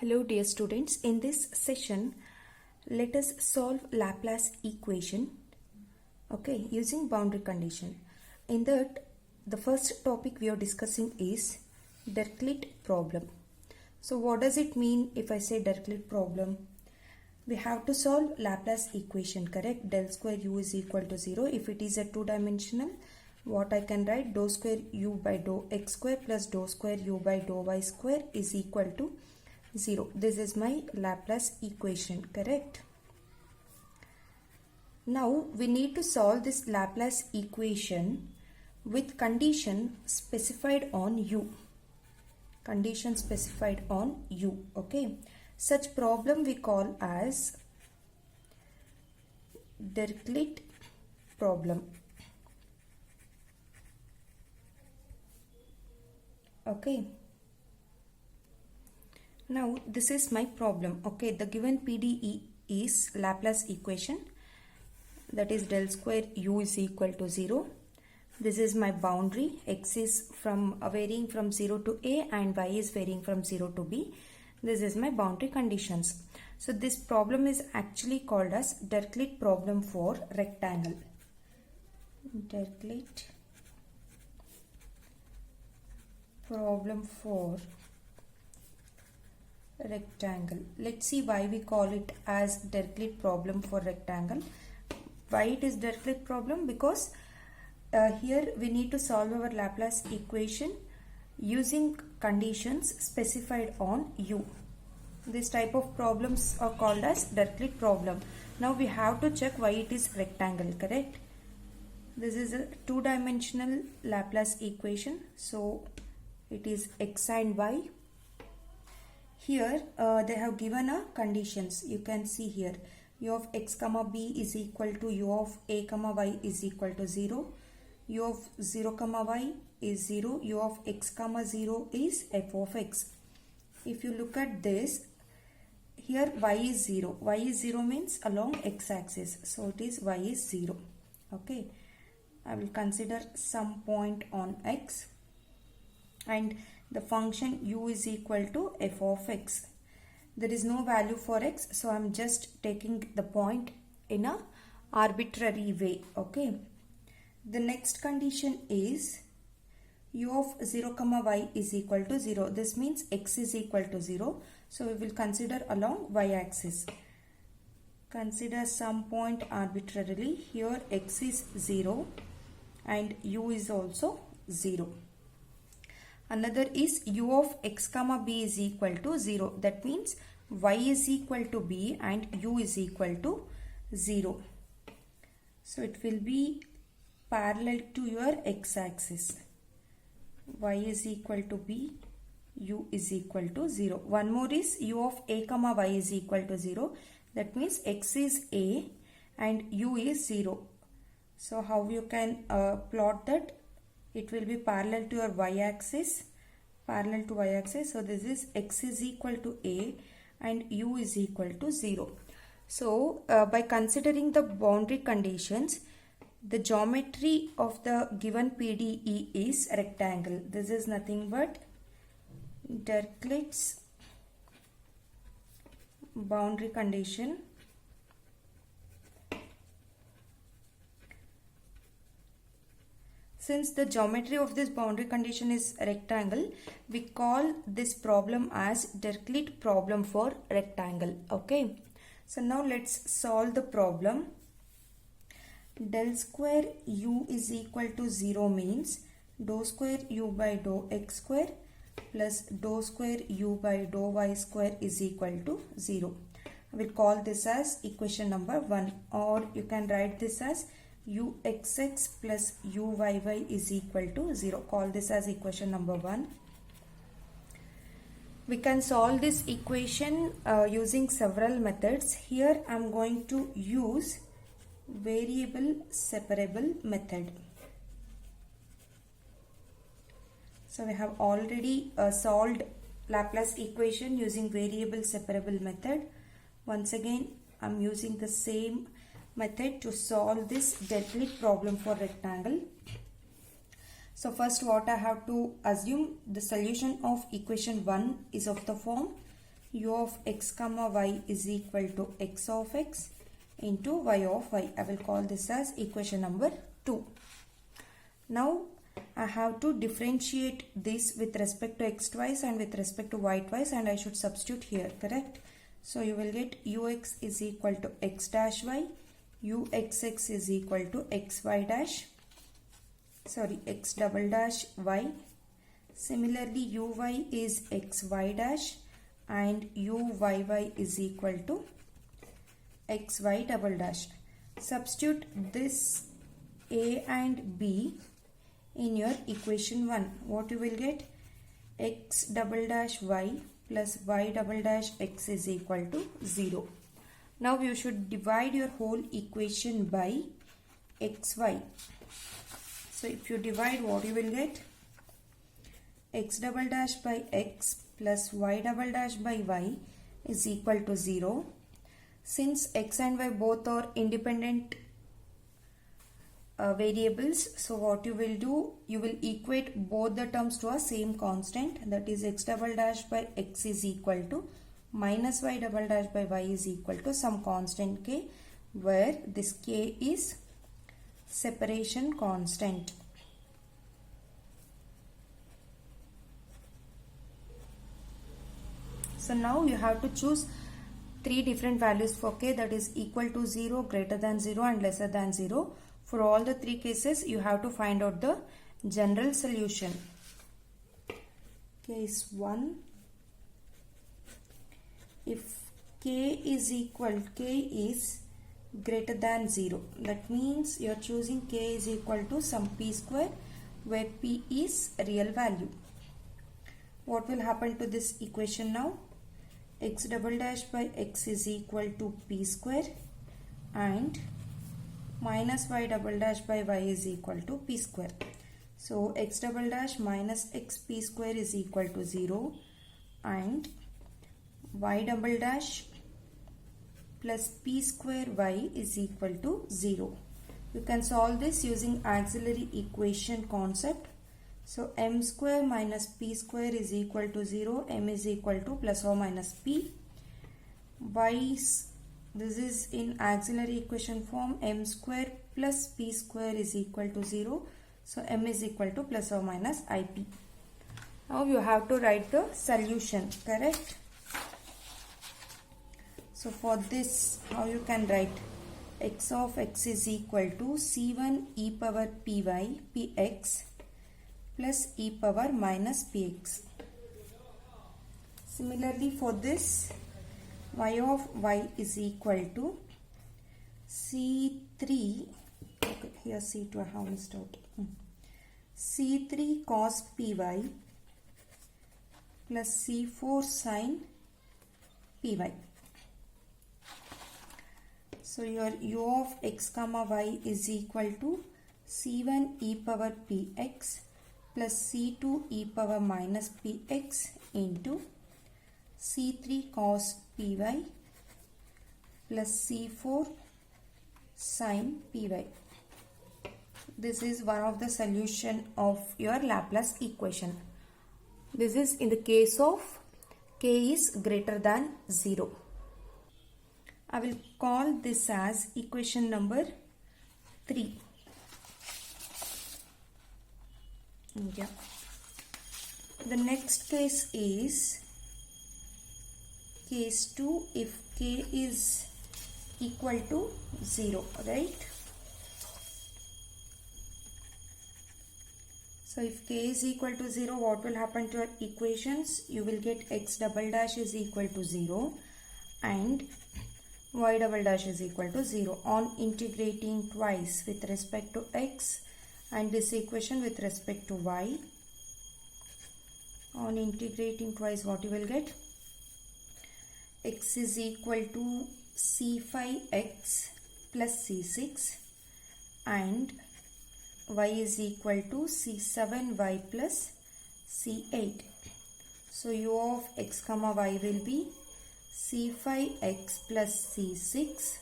Hello dear students, in this session let us solve Laplace equation using boundary condition. In that the first topic we are discussing is Dirichlet problem. So what does it mean if I say Dirichlet problem? We have to solve Laplace equation, correct? Del square u is equal to 0. If it is a two-dimensional, what I can write, dou square u by dou x square plus dou square u by dou y square is equal to 0. This is my Laplace equation, correct? Now we need to solve this Laplace equation with condition specified on u. Condition specified on u, okay? Such problem we call as Dirichlet problem. Okay. Now this is my problem. Okay, the given PDE is Laplace equation, that is del square u is equal to 0. This is my boundary. X is varying from 0 to a and y is varying from 0 to b. This is my boundary conditions. So this problem is actually called as Dirichlet problem for rectangle. Dirichlet problem for rectangle. Let's see why we call it as Dirichlet problem for rectangle. Why it is Dirichlet problem? Because here we need to solve our Laplace equation using conditions specified on u. This type of problems are called as Dirichlet problem. Now we have to check why it is rectangle, correct? This is a two-dimensional Laplace equation, so it is x and y. Here they have given a conditions. You can see here u of x comma b is equal to u of a comma y is equal to 0. U of 0 comma y is 0. U of x comma 0 is f of x. If you look at this, here y is 0. Y is 0 means along x axis. So it is y is 0. Okay. I will consider some point on x. And the function u is equal to f of x. There is no value for x, so I am just taking the point in a arbitrary way. Okay. The next condition is u of 0 comma y is equal to 0. This means x is equal to 0. So we will consider along y axis. Consider some point arbitrarily. Here x is 0 and u is also 0. Another is u of x comma b is equal to 0. That means y is equal to b and u is equal to 0. So it will be parallel to your x axis. Y is equal to b, u is equal to 0. One more is u of a comma y is equal to 0. That means x is a and u is 0. So how you can plot that? It will be parallel to your y-axis, parallel to y-axis. So this is x is equal to a and u is equal to 0. So by considering the boundary conditions, the geometry of the given PDE is rectangle. This is nothing but Dirichlet's boundary condition. Since the geometry of this boundary condition is rectangle, we call this problem as Dirichlet problem for rectangle. Okay. So now let's solve the problem. Del square u is equal to 0 means dou square u by dou x square plus dou square u by dou y square is equal to 0. I will call this as equation number 1, or you can write this as uxx plus uyy is equal to 0. Call this as equation number 1. We can solve this equation using several methods. Here I am going to use variable separable method. So we have already solved Laplace equation using variable separable method. Once again I am using the same method to solve this Dirichlet problem for rectangle. So first what I have to assume, the solution of equation 1 is of the form u of x comma y is equal to x of x into y of y. I will call this as equation number 2. Now I have to differentiate this with respect to x twice and with respect to y twice, and I should substitute here, correct? So you will get ux is equal to x dash y, uxx is equal to x double dash y. Similarly, uy is xy dash and uyy is equal to xy double dash. Substitute this a and b in your equation 1. What you will get? X double dash y plus y double dash x is equal to 0. Now you should divide your whole equation by xy. So if you divide, what you will get? X double dash by x plus y double dash by y is equal to 0. Since x and y both are independent variables, so what you will do, you will equate both the terms to a same constant, that is x double dash by x is equal to minus y double dash by y is equal to some constant k, where this k is separation constant. So now you have to choose 3 different values for k, that is equal to 0, greater than 0 and lesser than 0. For all the 3 cases, you have to find out the general solution. Case 1. If k is greater than 0, that means you are choosing k is equal to some p square, where p is a real value. What will happen to this equation now? X double dash by x is equal to p square and minus y double dash by y is equal to p square. So x double dash minus x p square is equal to 0 and y double dash plus p square y is equal to 0. You can solve this using auxiliary equation concept. So m square minus p square is equal to 0, m is equal to plus or minus p. This is in auxiliary equation form, m square plus p square is equal to 0. So m is equal to plus or minus ip. Now you have to write the solution, correct? So for this, how you can write? X of x is equal to c1 e power py px plus e power minus px. Similarly for this, y of y is equal to c3, okay, here c2 I have missed out, c3 cos py plus c4 sin py. So your u of x comma y is equal to c1 e power px plus c2 e power minus px into c3 cos py plus c4 sin py. This is one of the solution of your Laplace equation. This is in the case of k is greater than 0. I will call this as equation number 3. Yeah. The next case is case 2 if k is equal to 0, right? So if k is equal to 0, what will happen to your equations? You will get x double dash is equal to 0 and y double dash is equal to 0. On integrating twice with respect to x and this equation with respect to y, on integrating twice, what you will get? X is equal to c5x plus c6 and y is equal to c7y plus c8. So u of x comma y will be c5x plus c6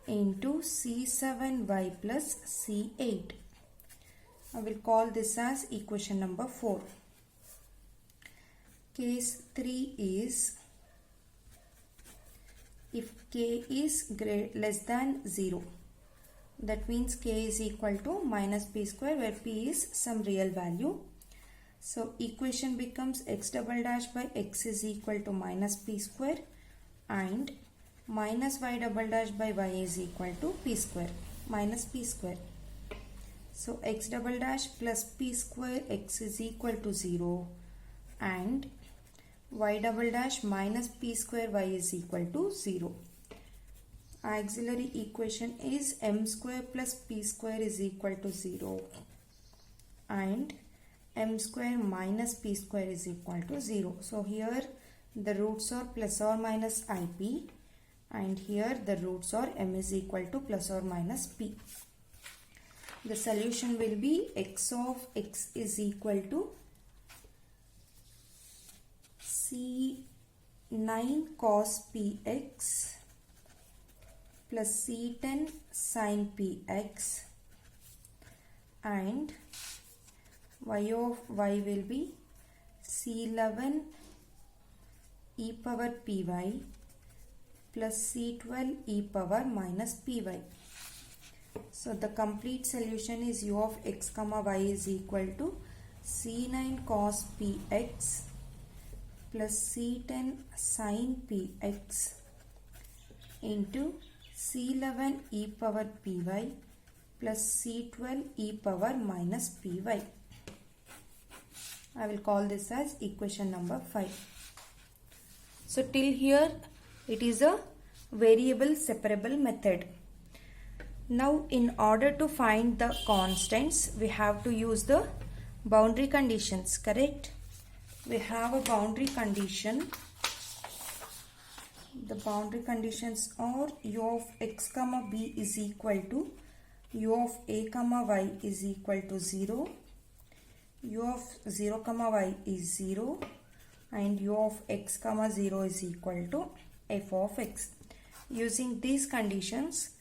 into c7y plus c8. I will call this as equation number 4. Case 3 is if k is less than 0. That means k is equal to minus p square, where p is some real value. So equation becomes x double dash by x is equal to minus p square, and minus y double dash by y is equal to p square, minus p square. So x double dash plus p square x is equal to 0, and y double dash minus p square y is equal to 0. Auxiliary equation is m square plus p square is equal to 0, and m square minus p square is equal to 0. So here the roots are plus or minus ip, and here the roots are m is equal to plus or minus p. The solution will be x of x is equal to c9 cos px plus c10 sin px, and y of y will be c11 e power py plus c12 e power minus py. So the complete solution is u of x comma y is equal to c9 cos px plus c10 sin px into c11 e power py plus c12 e power minus py. I will call this as equation number 5. So till here it is a variable separable method. Now in order to find the constants, we have to use the boundary conditions, correct? We have a boundary condition. The boundary conditions are u of x comma b is equal to u of a comma y is equal to 0, u of 0 comma y is 0, and u of x comma 0 is equal to f of x. Using these conditions,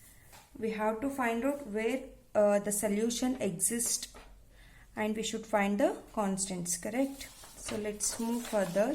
we have to find out where the solution exists, and we should find the constants, correct? So let's move further.